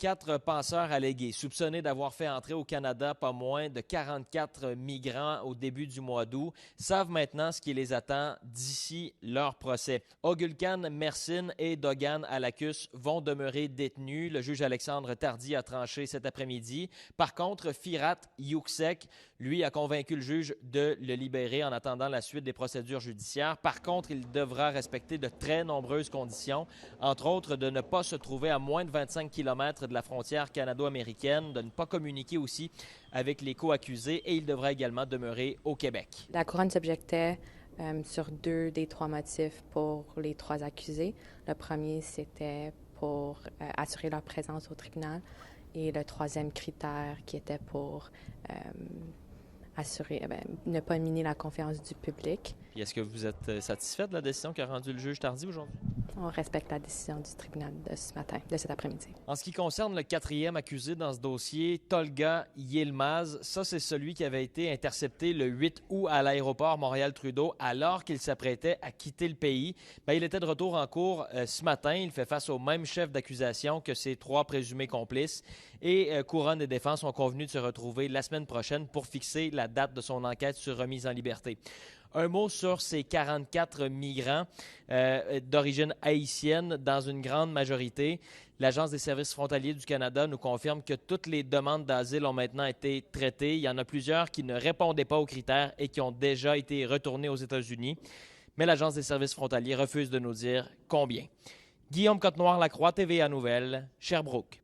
4 penseurs allégués, soupçonnés d'avoir fait entrer au Canada pas moins de 44 migrants au début du mois d'août, savent maintenant ce qui les attend d'ici leur procès. Ogulkan Mersin et Dogan Alakus vont demeurer détenus. Le juge Alexandre Tardy a tranché cet après-midi. Par contre, Firat Yuksek, lui, a convaincu le juge de le libérer en attendant la suite des procédures judiciaires. Par contre, il devra respecter de très nombreuses conditions, entre autres de ne pas se trouver à moins de 25 km de la frontière canado-américaine, de ne pas communiquer aussi avec les co-accusés et il devra également demeurer au Québec. La couronne s'objectait sur 2 des 3 motifs pour les 3 accusés. Le premier, c'était pour assurer leur présence au tribunal et le 3e critère qui était pour ne pas miner la confiance du public. Puis est-ce que vous êtes satisfait de la décision qu'a rendue le juge Tardy aujourd'hui? On respecte la décision du tribunal de ce matin, de cet après-midi. En ce qui concerne le 4e accusé dans ce dossier, Tolga Yilmaz, ça c'est celui qui avait été intercepté le 8 août à l'aéroport Montréal-Trudeau alors qu'il s'apprêtait à quitter le pays. Il était de retour en cours ce matin. Il fait face au même chef d'accusation que ses 3 présumés complices. Et Couronne et Défense ont convenu de se retrouver la semaine prochaine pour fixer la date de son enquête sur remise en liberté. Un mot sur ces 44 migrants d'origine haïtienne dans une grande majorité. L'Agence des services frontaliers du Canada nous confirme que toutes les demandes d'asile ont maintenant été traitées. Il y en a plusieurs qui ne répondaient pas aux critères et qui ont déjà été retournés aux États-Unis. Mais l'Agence des services frontaliers refuse de nous dire combien. Guillaume Cotenoir-Lacroix, TVA Nouvelles, Sherbrooke.